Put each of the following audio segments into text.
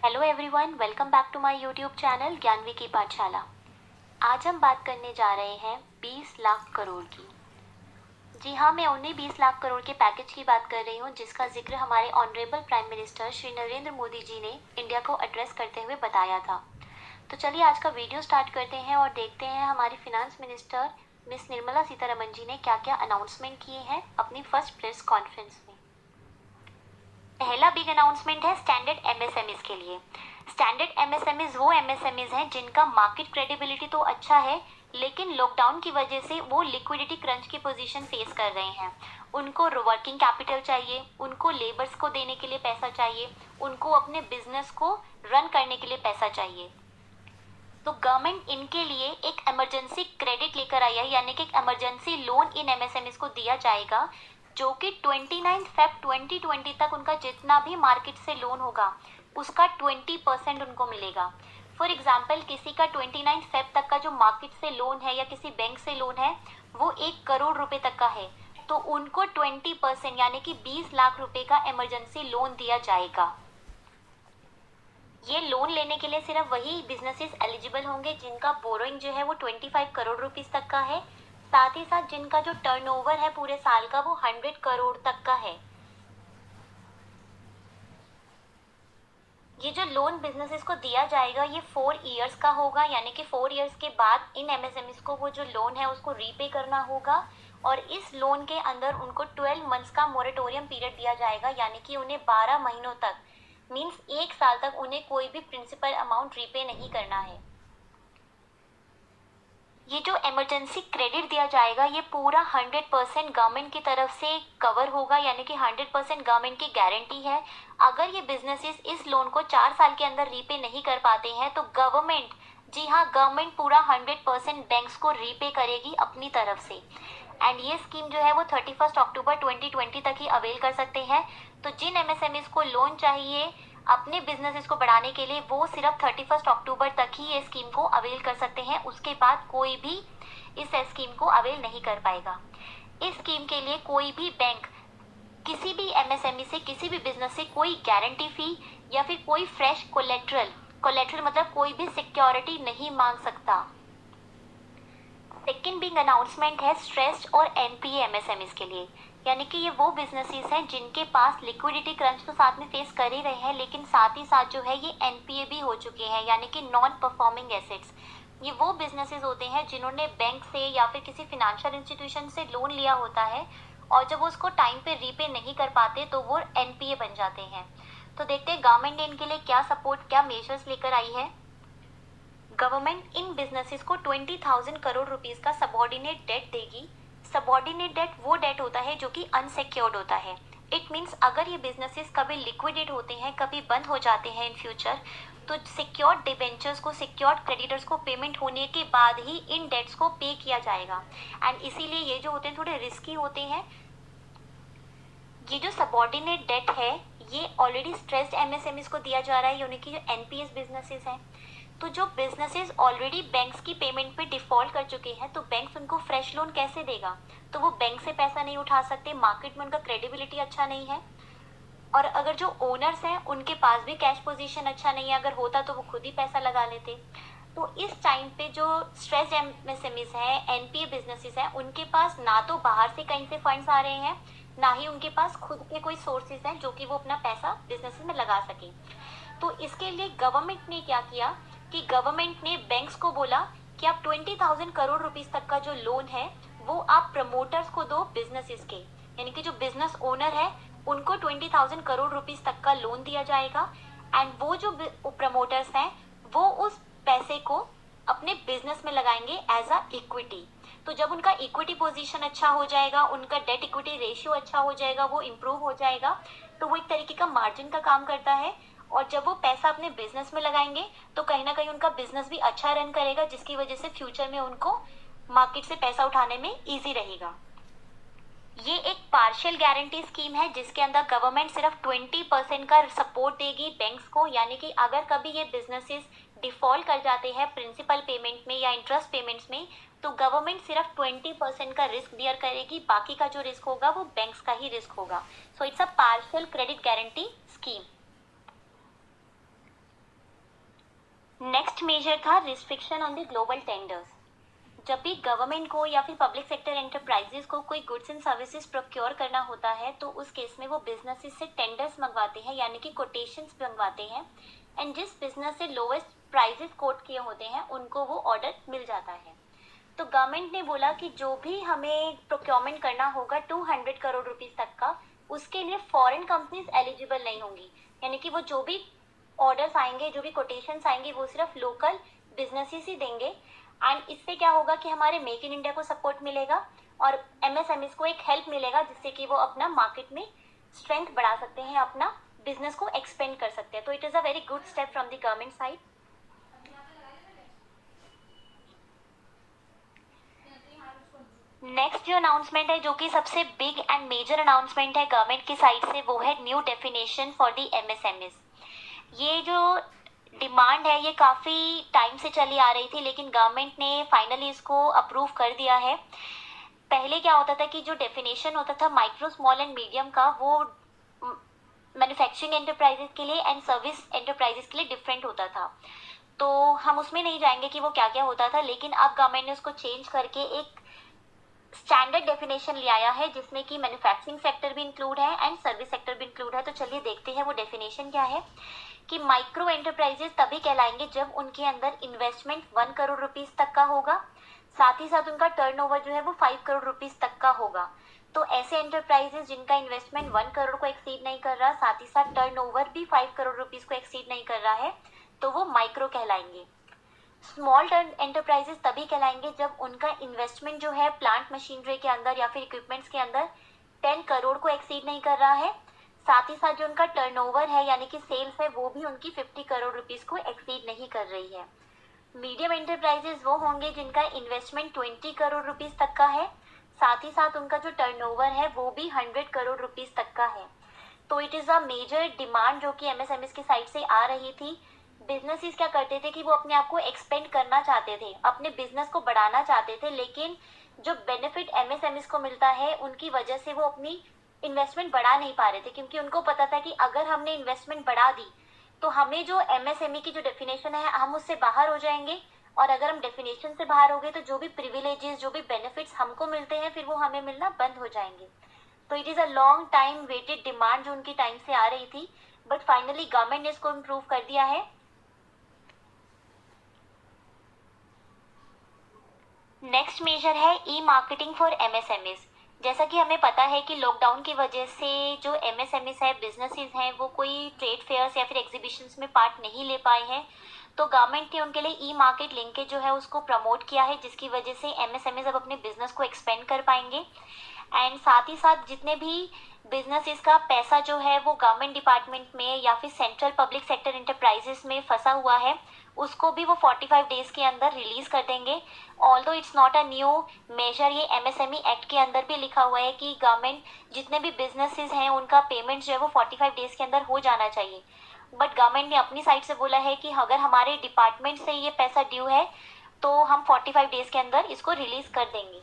Hello everyone, welcome back to my YouTube channel Gyanvi की पाठशाला। आज हम बात करने जा रहे हैं 20 लाख करोड़ की। जी हाँ, मैं उन्हीं 20 लाख करोड़ के पैकेज की बात कर रही हूँ जिसका जिक्र हमारे honourable prime minister Shri Narendra Modi ji ने इंडिया को एड्रेस करते हुए बताया था। तो चलिए आज का वीडियो स्टार्ट करते हैं और देखते हैं हमारी finance minister miss Nirmala Sitharaman ji ने क्या क्या अनाउंसमेंट किए हैं अपनी फर्स्ट प्रेस कॉन्फ्रेंस में। पहला बिग अनाउंसमेंट है स्टैंडर्ड एमएसएमईज के लिए। स्टैंडर्ड एमएसएमईज वो एमएसएमईज हैं जिनका मार्केट क्रेडिबिलिटी तो अच्छा है, लेकिन लॉकडाउन की वजह से वो लिक्विडिटी क्रंच की पोजीशन फेस कर रहे हैं। उनको वर्किंग कैपिटल चाहिए, उनको लेबर्स को देने के लिए पैसा चाहिए, उनको अपने बिजनेस को रन करने के लिए पैसा चाहिए। तो गवर्नमेंट इनके लिए एक इमरजेंसी क्रेडिट लेकर आई है, यानी कि एक इमरजेंसी लोन इन एमएसएमईज को दिया जाएगा, जो कि 29 फेब 2020 तक उनका जितना भी मार्केट से लोन होगा उसका 20% उनको मिलेगा। फॉर एग्जाम्पल, किसी का 29 फेब तक का जो मार्केट से लोन है या किसी बैंक से लोन है वो 1 करोड़ रुपए तक का है, तो उनको 20% यानी कि 20 लाख रुपए का इमरजेंसी लोन दिया जाएगा। ये लोन लेने के लिए सिर्फ वही बिजनेसेस एलिजिबल होंगे जिनका बोरोइंग जो है वो 25 करोड़ रुपीस तक का है। साथ ही साथ जिनका जो टर्नओवर है पूरे साल का वो 100 करोड़ तक का है। ये जो लोन बिजनेसेस को दिया जाएगा ये 4 इयर्स का होगा, यानी कि 4 इयर्स के बाद इन एमएसएमईज को वो जो लोन है उसको रीपे करना होगा। और इस लोन के अंदर उनको 12 मंथ्स का मोरेटोरियम पीरियड दिया जाएगा, यानी कि उन्हें 12 महीनों तक मीन्स 1 साल तक उन्हें कोई भी प्रिंसिपल अमाउंट रीपे नहीं करना है। ये जो इमरजेंसी क्रेडिट दिया जाएगा ये पूरा 100% गवर्नमेंट की तरफ से कवर होगा, यानी कि 100% गवर्नमेंट की गारंटी है। अगर ये बिजनेसेस इस लोन को 4 साल के अंदर रीपे नहीं कर पाते हैं तो गवर्नमेंट, जी हाँ, गवर्नमेंट पूरा 100% बैंक्स को रीपे करेगी अपनी तरफ से। एंड ये स्कीम जो है वो 31 अक्टूबर 2020 तक ही अवेल कर सकते हैं। तो जिन एमएसएमईज को लोन चाहिए अपने बिजनेसेस को बढ़ाने के लिए वो सिर्फ 31 अक्टूबर तक ही ये स्कीम को अवेल कर सकते हैं, उसके बाद कोई भी इस स्कीम को अवेल नहीं कर पाएगा। इस स्कीम के लिए कोई भी बैंक किसी भी एमएसएमई से किसी भी बिजनेस से कोई गारंटी फी या फिर कोई फ्रेश कोलेट्रल कोलेट्रल मतलब कोई भी सिक्योरिटी नहीं मांग सकता। सेकेंड बिग अनाउंसमेंट है स्ट्रेस्ड और एनपीए एमएसएमईज के लिए, यानी कि ये वो बिजनेसेस हैं जिनके पास लिक्विडिटी क्रंच तो साथ में फेस कर ही रहे हैं, लेकिन साथ ही साथ जो है ये एनपीए भी हो चुके हैं, यानी कि नॉन परफॉर्मिंग एसेट्स। ये वो बिजनेसेस होते हैं जिन्होंने बैंक से या फिर किसी फिनेंशियल इंस्टीट्यूशन से लोन लिया होता है और जब वो उसको टाइम पे रीपे नहीं कर पाते तो वो एनपीए बन जाते हैं। तो देखते हैं गवर्नमेंट ने इनके लिए क्या सपोर्ट, क्या मेजर्स लेकर आई है। गवर्नमेंट इन बिजनेसेस को 20,000 करोड़ रुपीस का सबॉर्डिनेट डेट देगी। सबॉर्डिनेट डेट वो डेट होता है जो कि अनसिक्योर्ड होता है। इट मीन्स अगर ये बिजनेसेस कभी लिक्विडेट होते हैं, कभी बंद हो जाते हैं इन फ्यूचर, तो सिक्योर्ड डिबेंचर्स को, सिक्योर्ड क्रेडिटर्स को पेमेंट होने के बाद ही इन डेट्स को पे किया जाएगा। एंड इसीलिए ये जो होते हैं थोड़े रिस्की होते हैं। ये जो सबॉर्डिनेट डेट है ये ऑलरेडी स्ट्रेस्ड एमएसएमईज को दिया जा रहा है, यानी कि जो एनपीएस बिजनेसेस हैं। तो जो बिजनेसेस ऑलरेडी बैंक्स की पेमेंट पे डिफॉल्ट कर चुके हैं तो बैंक्स उनको फ्रेश लोन कैसे देगा, तो वो बैंक से पैसा नहीं उठा सकते, मार्केट में उनका क्रेडिबिलिटी अच्छा नहीं है। और अगर जो ओनर्स हैं उनके पास भी कैश पोजीशन अच्छा नहीं है, अगर होता तो वो खुद ही पैसा लगा लेते। तो इस टाइम पे जो स्ट्रेस्ड एमएसएमईज हैं, एनपीए बिजनेसेस हैं, उनके पास ना तो बाहर से कहीं से फंड्स आ रहे हैं, ना ही उनके पास खुद के कोई सोर्सेज हैं जो कि वो अपना पैसा बिजनेस में लगा सके। तो इसके लिए गवर्नमेंट ने क्या किया कि गवर्नमेंट ने बैंक्स को बोला कि आप 20,000 करोड़ रुपीस तक का जो लोन है वो आप प्रमोटर्स को दो बिजनेसेस के, यानी कि जो बिजनेस ओनर है उनको 20,000 करोड़ रुपीस तक का लोन दिया जाएगा। एंड वो जो प्रमोटर्स हैं वो उस पैसे को अपने बिजनेस में लगाएंगे एज अ इक्विटी। तो जब उनका इक्विटी पोजीशन अच्छा हो जाएगा, उनका डेट इक्विटी रेशियो अच्छा हो जाएगा, वो इम्प्रूव हो जाएगा, तो वो एक तरीके का मार्जिन का काम करता है। और जब वो पैसा अपने बिजनेस में लगाएंगे तो कहीं ना कहीं उनका बिजनेस भी अच्छा रन करेगा, जिसकी वजह से फ्यूचर में उनको मार्केट से पैसा उठाने में इजी रहेगा। ये एक पार्शियल गारंटी स्कीम है जिसके अंदर गवर्नमेंट सिर्फ 20% का सपोर्ट देगी बैंक्स को, यानी कि अगर कभी ये बिजनेसेस डिफॉल्ट कर जाते हैं प्रिंसिपल पेमेंट में या इंटरेस्ट पेमेंट्स में तो गवर्नमेंट सिर्फ 20% का रिस्क बियर करेगी, बाकी का जो रिस्क होगा वो बैंक्स का ही रिस्क होगा। So it's a partial credit guarantee scheme. Next major था restriction on the global tenders. जब भी गवर्नमेंट को या फिर पब्लिक सेक्टर एंटरप्राइजेस को कोई गुड्स एंड सर्विसेज प्रोक्योर करना होता है तो उस केस में वो बिजनेसेस से टेंडर्स मंगवाते हैं, यानी कि कोटेशंस मंगवाते हैं, एंड जिस बिजनेस से लोवेस्ट प्राइजेस कोट किए होते हैं उनको वो ऑर्डर मिल जाता है। तो गवर्नमेंट ने बोला कि जो भी हमें प्रोक्योरमेंट करना होगा 200 करोड़ रुपीस तक का, उसके लिए फॉरेन कंपनीज एलिजिबल नहीं होंगी, यानी कि वो जो भी ऑर्डर्स आएंगे, जो भी कोटेशंस आएंगे, वो सिर्फ लोकल बिजनेसेस ही देंगे। एंड इससे क्या होगा कि हमारे मेक इन इंडिया को सपोर्ट मिलेगा और एमएसएमईज को एक हेल्प मिलेगा, जिससे कि वो अपना मार्केट में स्ट्रेंथ बढ़ा सकते हैं, अपना बिजनेस को एक्सपेंड कर सकते हैं। तो it is a very good step from the government side. Next जो अनाउंसमेंट है, जो कि सबसे बिग एंड मेजर अनाउंसमेंट है गवर्नमेंट की साइड से, वो है new definition for the MSMEs. ये जो डिमांड है ये काफ़ी टाइम से चली आ रही थी, लेकिन गवर्नमेंट ने फाइनली इसको अप्रूव कर दिया है। पहले क्या होता था कि जो डेफिनेशन होता था माइक्रो स्मॉल एंड मीडियम का, वो मैन्युफैक्चरिंग एंटरप्राइजेस के लिए एंड सर्विस एंटरप्राइजेस के लिए डिफरेंट होता था। तो हम उसमें नहीं जाएंगे कि वो क्या क्या होता था, लेकिन अब गवर्नमेंट ने उसको चेंज करके एक स्टैंडर्ड डेफिनेशन ले आया है, जिसमें कि मैन्युफैक्चरिंग सेक्टर भी इंक्लूड है एंड सर्विस सेक्टर भी इंक्लूड है। तो चलिए देखते हैं वो डेफिनेशन क्या है। कि माइक्रो एंटरप्राइजेस तभी कहलाएंगे जब उनके अंदर इन्वेस्टमेंट 1 करोड़ रुपीस तक का होगा, साथ ही साथ उनका टर्नओवर जो है वो 5 करोड़ रुपीस तक का होगा। तो ऐसे एंटरप्राइजेस जिनका इन्वेस्टमेंट 1 करोड़ को एक्सीड नहीं कर रहा, साथ ही साथ टर्नओवर भी 5 करोड़ रुपीस को एक्सीड नहीं कर रहा है, तो वो माइक्रो कहलाएंगे। स्मॉल एंटरप्राइजेस तभी कहलाएंगे जब उनका इन्वेस्टमेंट जो है प्लांट मशीनरी के अंदर या फिर इक्विपमेंट्स के अंदर 10 करोड़ को एक्सीड नहीं कर रहा है, साथ ही साथ जो उनका टर्नओवर है यानी कि सेल्स है वो भी उनकी 50 करोड़ रुपीस को एक्सीड नहीं कर रही है। मीडियम एंटरप्राइजेस वो होंगे जिनका इन्वेस्टमेंट 20 करोड़ रुपीस तक का है, साथ ही साथ उनका जो टर्नओवर है वो भी 100 करोड़ रुपीस तक का है। तो it is a major demand जो कि एमएसएमईज की साइड से आ रही थी। बिजनेसेस क्या करते थे कि वो अपने आप को एक्सपेंड करना चाहते थे, अपने बिजनेस को बढ़ाना चाहते थे, लेकिन जो बेनिफिट एमएसएमईज को मिलता है उनकी वजह से वो अपनी इन्वेस्टमेंट बढ़ा नहीं पा रहे थे, क्योंकि उनको पता था कि अगर हमने इन्वेस्टमेंट बढ़ा दी तो हमें जो एमएसएमई की जो डेफिनेशन है हम उससे बाहर हो जाएंगे, और अगर हम डेफिनेशन से बाहर हो गए तो जो भी प्रिविलेजेस, जो भी बेनिफिट्स हमको मिलते हैं फिर वो हमें मिलना बंद हो जाएंगे। तो it is a long time waited demand जो उनकी टाइम से आ रही थी, बट फाइनली गवर्नमेंट ने इसको इम्प्रूव कर दिया है। नेक्स्ट मेजर है ई मार्केटिंग फॉर एमएसएमईज। जैसा कि हमें पता है कि लॉकडाउन की वजह से जो एमएसएमईज है, बिजनेसेस हैं, वो कोई ट्रेड फेयर्स या फिर एग्जीबिशंस में पार्ट नहीं ले पाए हैं। तो गवर्नमेंट ने उनके लिए ई मार्केट लिंकेज जो है उसको प्रमोट किया है, जिसकी वजह से एमएसएमईज अब अपने बिजनेस को एक्सपेंड कर पाएंगे। एंड साथ ही साथ जितने भी बिजनेसेस का पैसा जो है वो गवर्नमेंट डिपार्टमेंट में या फिर सेंट्रल पब्लिक सेक्टर इंटरप्राइजेस में फंसा हुआ है, उसको भी वो 45 डेज के अंदर रिलीज कर देंगे। Although it's not a new measure, ये एमएसएमई एक्ट के अंदर भी लिखा हुआ है कि गवर्नमेंट जितने भी बिजनेसेस हैं उनका पेमेंट जो है वो 45 डेज के अंदर हो जाना चाहिए। बट गवर्नमेंट ने अपनी साइड से बोला है कि अगर हमारे डिपार्टमेंट से ये पैसा ड्यू है तो हम 45 डेज के अंदर इसको रिलीज कर देंगे।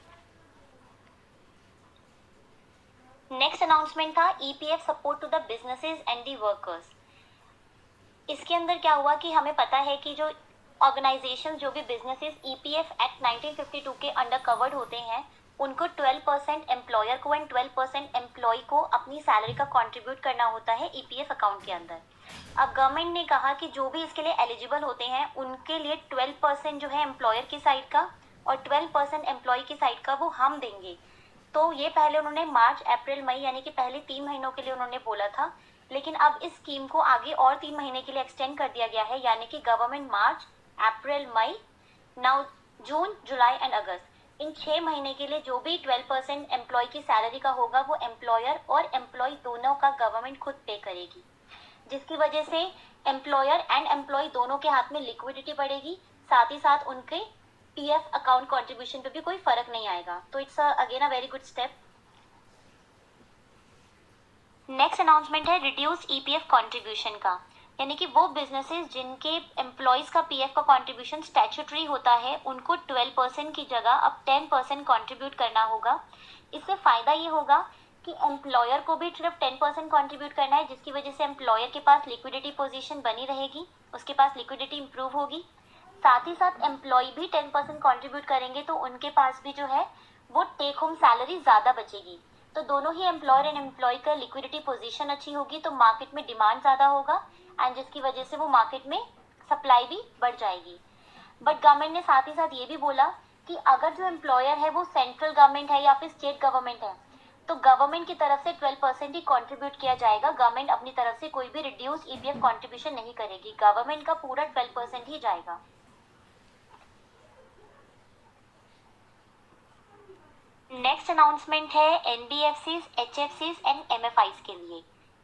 नेक्स्ट अनाउंसमेंट था EPF support to the businesses and the workers. इसके अंदर क्या हुआ कि हमें पता है कि जो ऑर्गेनाइजेशन, जो भी बिजनेसेस ईपीएफ एक्ट 1952 के अंडर कवर्ड होते हैं, उनको 12% एम्प्लॉयर को एंड 12% एम्प्लॉय को अपनी सैलरी का कंट्रीब्यूट करना होता है ईपीएफ अकाउंट के अंदर। अब गवर्नमेंट ने कहा कि जो भी इसके लिए एलिजिबल होते हैं उनके लिए 12% जो है एम्प्लॉयर की साइड का और 12% एम्प्लॉय की साइड का वो हम देंगे। तो ये पहले उन्होंने मार्च, अप्रैल, मई यानी कि पहले 3 महीनों के लिए उन्होंने बोला था, लेकिन अब इस स्कीम को आगे और 3 महीने के लिए एक्सटेंड कर दिया गया है, यानी कि government March, April, May, now June, July and August, इन 6 महीने के लिए जो भी 12% एम्प्लॉय की सैलरी का होगा वो एम्प्लॉयर और एम्प्लॉय दोनों का गवर्नमेंट खुद पे करेगी, जिसकी वजह से एम्प्लॉयर एंड एम्प्लॉय दोनों के हाथ में लिक्विडिटी बढ़ेगी, साथ ही साथ उनके पीएफ अकाउंट कंट्रीब्यूशन पे भी कोई फर्क नहीं आएगा। तो it's again a very good step. Next announcement है रिड्यूस ईपीएफ कंट्रीब्यूशन का, यानी कि वो बिजनेसेस जिनके एम्प्लॉयज़ का पीएफ का कंट्रीब्यूशन स्टैट्यूटरी होता है उनको 12% की जगह अब 10% कंट्रीब्यूट करना होगा। इससे फ़ायदा ये होगा कि एम्प्लॉयर को भी सिर्फ 10% कंट्रीब्यूट करना है, जिसकी वजह से एम्प्लॉयर के पास लिक्विडिटी पोजीशन बनी रहेगी, उसके पास लिक्विडिटी इंप्रूव होगी। साथ ही साथ एम्प्लॉय भी 10% कंट्रीब्यूट करेंगे तो उनके पास भी जो है वो टेक होम सैलरी ज़्यादा बचेगी। तो दोनों ही एम्प्लॉयर एंड एम्प्लॉय का लिक्विडिटी पोजीशन अच्छी होगी तो मार्केट में डिमांड ज़्यादा होगा एंड जिसकी वजह से वो मार्केट में सप्लाई भी बढ़ जाएगी। बट गवर्नमेंट ने साथ ही साथ ये भी बोला कि अगर जो एम्प्लॉयर है वो सेंट्रल गवर्नमेंट है या फिर स्टेट गवर्नमेंट है तो गवर्नमेंट की तरफ से 12% ही कंट्रीब्यूट किया जाएगा। गवर्नमेंट अपनी तरफ से कोई भी रिड्यूस ईपीएफ कंट्रीब्यूशन नहीं करेगी, गवर्नमेंट का पूरा 12% ही जाएगा। नेक्स्ट अनाउंसमेंट है एनबीएफसीज, एचएफसीज एंड एमएफआईज के लिए।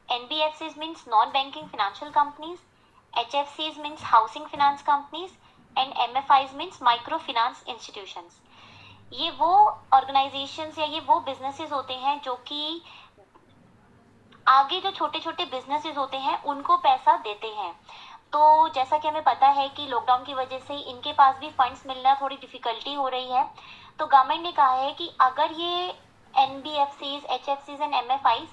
NBFCs means non banking financial companies, एचएफसीज means housing finance companies and MFIs means micro finance institutions. ये वो ऑर्गेनाइजेशंस या ये वो बिजनेसेस होते हैं जो कि आगे जो छोटे छोटे बिजनेसेस होते हैं उनको पैसा देते हैं। तो जैसा कि हमें पता है कि लॉकडाउन की वजह से इनके पास भी फंड्स मिलना थोड़ी डिफिकल्टी हो रही है। तो गवर्नमेंट ने कहा है कि अगर ये एनबीएफसीज, एचएफसीज एंड एमएफआईज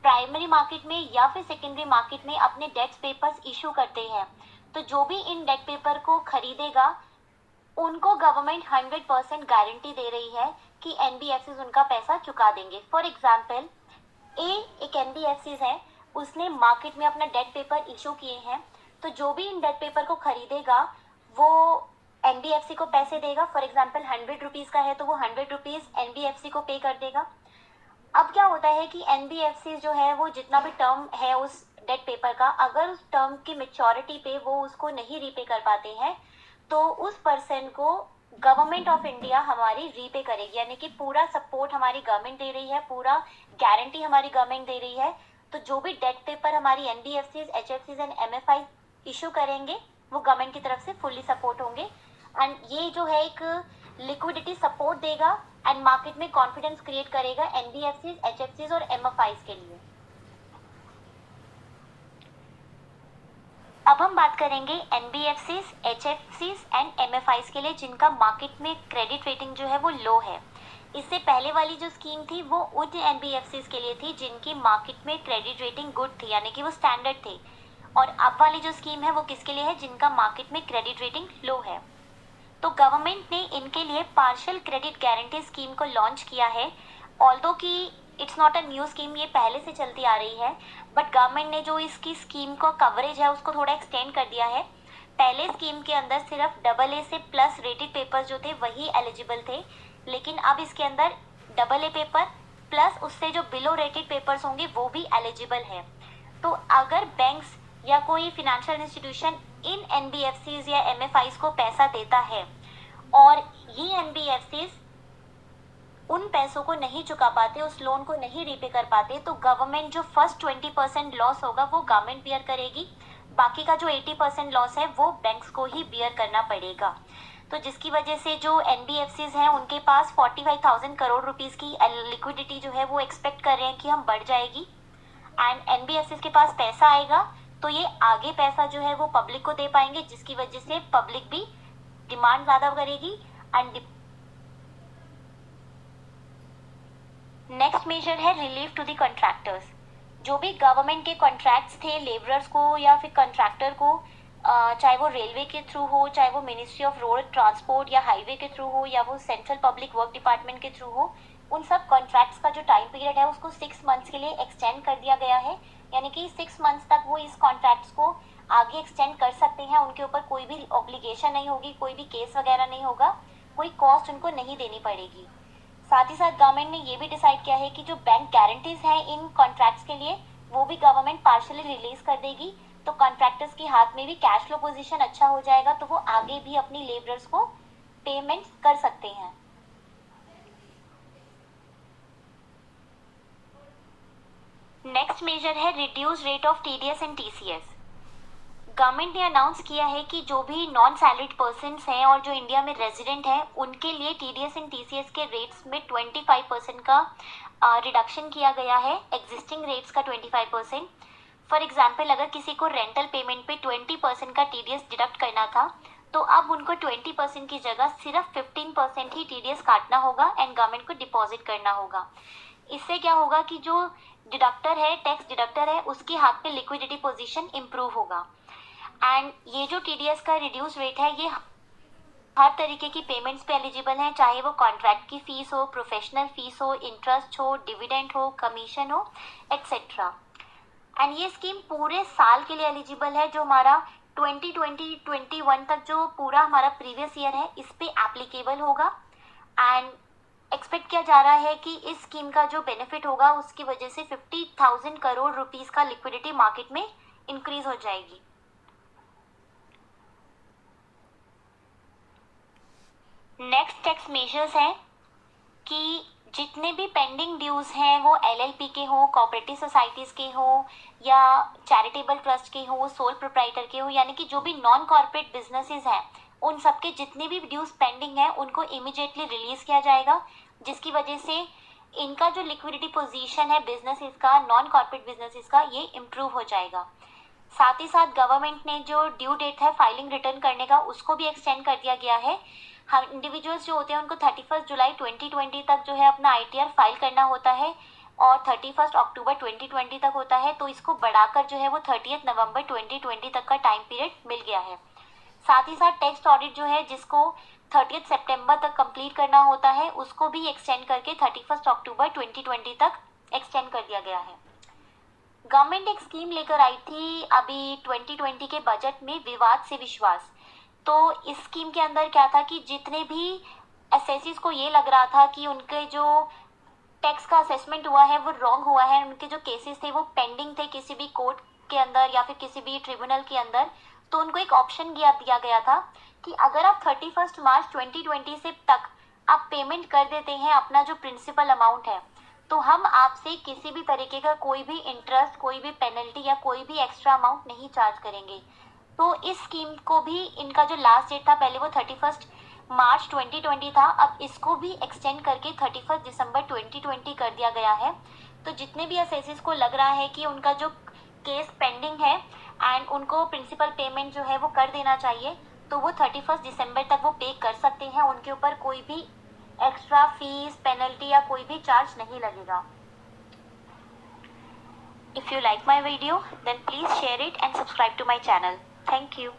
प्राइमरी मार्केट में या फिर सेकेंडरी मार्केट में अपने डेट पेपर्स इशू करते हैं तो जो भी इन डेट पेपर को खरीदेगा उनको गवर्नमेंट 100% गारंटी दे रही है कि एनबीएफसीज उनका पैसा चुका देंगे। फॉर एग्जाम्पल एक एनबीएफसीज है, उसने मार्केट में अपना डेट पेपर इशू किए हैं तो जो भी इन डेट पेपर को खरीदेगा वो एनबीएफसी को पैसे देगा। फॉर एग्जाम्पल 100 रुपीज़ का है तो वो 100 रुपीज़ एनबीएफसी को पे कर देगा। अब क्या होता है कि एनबीएफसी जो है वो जितना भी टर्म है उस डेट पेपर का, अगर उस टर्म की मेच्योरिटी पे वो उसको नहीं रीपे कर पाते हैं तो उस पर्सन को गवर्नमेंट ऑफ इंडिया हमारी रीपे करेगी, यानी कि पूरा सपोर्ट हमारी गवर्नमेंट दे रही है, पूरा गारंटी हमारी गवर्नमेंट दे रही है। तो जो भी डेट पेपर हमारी एनबीएफसीज, एचएफसीज एंड एमएफआई इशू करेंगे वो गवर्नमेंट की तरफ से फुल्ली सपोर्ट होंगे एंड ये जो है एक लिक्विडिटी सपोर्ट देगा एंड मार्केट में कॉन्फिडेंस क्रिएट करेगा एनबीएफसीज, एचएफसीज और एमएफआईज के लिए। अब हम बात करेंगे एनबीएफसीज, एचएफसीज एंड एमएफआईज के लिए जिनका मार्केट में क्रेडिट रेटिंग जो है वो लो है। इससे पहले वाली जो स्कीम थी वो उन एनबीएफसीज के लिए थी जिनकी मार्केट में क्रेडिट रेटिंग गुड थी, यानी कि वो स्टैंडर्ड थे। और अब वाली जो स्कीम है वो किसके लिए है? जिनका मार्केट में क्रेडिट रेटिंग लो है। तो गवर्नमेंट ने इनके लिए पार्शियल क्रेडिट गारंटी स्कीम को लॉन्च किया है। ऑल्दो कि it's not a new scheme, ये पहले से चलती आ रही है, बट गवर्नमेंट ने जो इसकी स्कीम का कवरेज है उसको थोड़ा एक्सटेंड कर दिया है। पहले स्कीम के अंदर सिर्फ AA से प्लस रेटेड पेपर्स जो थे वही एलिजिबल थे, लेकिन अब इसके अंदर AA पेपर प्लस उससे जो बिलो रेटेड पेपर्स होंगे वो भी एलिजिबल है। तो अगर बैंक्स या कोई फिनेंशियल इंस्टीट्यूशन इन एनबीएफसीज या एमएफआईज को पैसा देता है और ये एनबीएफसीज उन पैसों को नहीं चुका पाते, उस लोन को नहीं रीपे कर पाते, तो गवर्नमेंट जो फर्स्ट 20% लॉस होगा वो गवर्नमेंट बियर करेगी, बाकी का जो 80% लॉस है वो बैंक्स को ही बियर करना पड़ेगा। तो जिसकी वजह से जो एनबीएफसीज हैं उनके पास 45,000 करोड़ रुपीस की लिक्विडिटी जो है वो एक्सपेक्ट कर रहे हैं कि हम बढ़ जाएगी एंड एनबीएफसीज के पास पैसा आएगा तो ये आगे पैसा जो है वो पब्लिक को दे पाएंगे, जिसकी वजह से पब्लिक भी डिमांड ज़्यादा करेगी एंड नेक्स्ट मेजर है रिलीफ टू द कॉन्ट्रैक्टर्स। जो भी गवर्नमेंट के कॉन्ट्रैक्ट्स थे लेबरर्स को या फिर कॉन्ट्रैक्टर को, चाहे वो रेलवे के थ्रू हो, चाहे वो मिनिस्ट्री ऑफ रोड ट्रांसपोर्ट या हाईवे के थ्रू हो या वो सेंट्रल पब्लिक वर्क डिपार्टमेंट के थ्रू हो, उन सब कॉन्ट्रैक्ट्स का जो टाइम पीरियड है उसको 6 मंथ्स के लिए एक्सटेंड कर दिया गया है, यानी कि 6 मंथ्स तक वो इस कॉन्ट्रैक्ट्स को आगे एक्सटेंड कर सकते हैं। उनके ऊपर कोई भी ऑब्लिगेशन नहीं होगी, कोई भी केस वगैरह नहीं होगा, कोई कॉस्ट उनको नहीं देनी पड़ेगी। साथ ही साथ गवर्नमेंट ने ये भी डिसाइड किया है कि जो बैंक गारंटीज हैं इन कॉन्ट्रैक्ट्स के लिए वो भी गवर्नमेंट पार्शियली रिलीज कर देगी, तो कॉन्ट्रैक्टर्स के हाथ में भी कैश फ्लो पोजीशन अच्छा हो जाएगा, तो वो आगे भी अपनी लेबरर्स को पेमेंट कर सकते हैं। नेक्स्ट मेजर है reduce rate of TDS and TCS. Government ने अनाउंस किया है कि जो भी नॉन सैलरीड पर्सन हैं और जो इंडिया में रेजिडेंट हैं उनके लिए टीडीएस एंड टीसीएस के रेट्स में 25% का रिडक्शन किया गया है, एग्जिस्टिंग रेट्स का 25%। फॉर एग्जाम्पल अगर किसी को रेंटल पेमेंट पे 20% का टीडीएस डिडक्ट करना था तो अब उनको 20% की जगह सिर्फ 15% ही टीडीएस काटना होगा एंड गवर्नमेंट को डिपॉजिट करना होगा। इससे क्या होगा कि जो डिडक्टर है, टैक्स डिडक्टर है, उसके हाथ पे लिक्विडिटी पोजीशन इंप्रूव होगा एंड ये जो टीडीएस का रिड्यूस रेट है ये हर तरीके की पेमेंट्स पे एलिजिबल हैं, चाहे वो कॉन्ट्रैक्ट की फीस हो, प्रोफेशनल फीस हो, इंटरेस्ट हो, डिविडेंड हो, कमीशन हो, एक्सेट्रा। एंड ये स्कीम पूरे साल के लिए एलिजिबल है, जो हमारा 2020-21 तक जो पूरा हमारा प्रीवियस ईयर है इस पे एप्लीकेबल होगा। एंड एक्सपेक्ट किया जा रहा है कि इस स्कीम का जो बेनिफिट होगा उसकी वजह से 50,000 करोड़ रुपीस का लिक्विडिटी मार्केट में इंक्रीज हो जाएगी। नेक्स्ट टैक्स मेजर्स हैं कि जितने भी पेंडिंग ड्यूज हैं वो एलएलपी के हो, कोऑपरेटिव सोसाइटीज के हो, या चैरिटेबल ट्रस्ट के हो, सोल प्रोप्राइटर के हो, यानी कि जो भी नॉन कॉर्पोरेट बिजनेसेस हैं उन सबके जितने भी ड्यूज पेंडिंग हैं उनको इमीडिएटली रिलीज किया जाएगा, जिसकी वजह से इनका जो लिक्विडिटी पोजीशन है बिजनेसेस का, नॉन कॉर्पोरेट बिजनेसेस का, ये इम्प्रूव हो जाएगा। साथ ही साथ गवर्नमेंट ने जो ड्यू डेट है फाइलिंग रिटर्न करने का उसको भी एक्सटेंड कर दिया गया है। हम इंडिविजुअल्स जो होते हैं उनको 31 जुलाई 2020 तक जो है अपना आईटीआर फाइल करना होता है और 31 अक्टूबर 2020 तक होता है, तो इसको बढ़ाकर जो है वो 30 नवंबर 2020 तक का टाइम पीरियड मिल गया है। साथ ही साथ टैक्स ऑडिट जो है जिसको 30 सितंबर तक कंप्लीट करना होता है उसको भी एक्सटेंड करके 31 अक्टूबर 2020 तक एक्सटेंड कर दिया गया है। गवर्नमेंट एक स्कीम लेकर आई थी अभी 2020 के बजट में, विवाद से विश्वास। तो इस स्कीम के अंदर क्या था कि जितने भी एसएससीज को ये लग रहा था कि उनके जो टैक्स का असेसमेंट हुआ है वो रॉन्ग हुआ है, उनके जो केसेस थे वो पेंडिंग थे किसी भी कोर्ट के अंदर या फिर किसी भी ट्रिब्यूनल के अंदर, तो उनको एक ऑप्शन दिया गया था कि अगर आप 31 मार्च 2020 से तक आप पेमेंट कर देते हैं अपना जो प्रिंसिपल अमाउंट है, तो हम आपसे किसी भी तरीके का कोई भी इंटरेस्ट, कोई भी पेनल्टी या कोई भी एक्स्ट्रा अमाउंट नहीं चार्ज करेंगे। तो इस स्कीम को भी इनका जो लास्ट डेट था पहले वो 31 मार्च 2020 था, अब इसको भी एक्सटेंड करके 31 दिसंबर 2020 कर दिया गया है। तो जितने भी असेसिस को लग रहा है कि उनका जो केस पेंडिंग है एंड उनको प्रिंसिपल पेमेंट जो है वो कर देना चाहिए, तो वो 31 दिसंबर तक वो पे कर सकते हैं, उनके ऊपर कोई भी एक्स्ट्रा फीस, पेनल्टी या कोई भी चार्ज नहीं लगेगा। If you like my video, then please share it and subscribe to my channel. Thank you.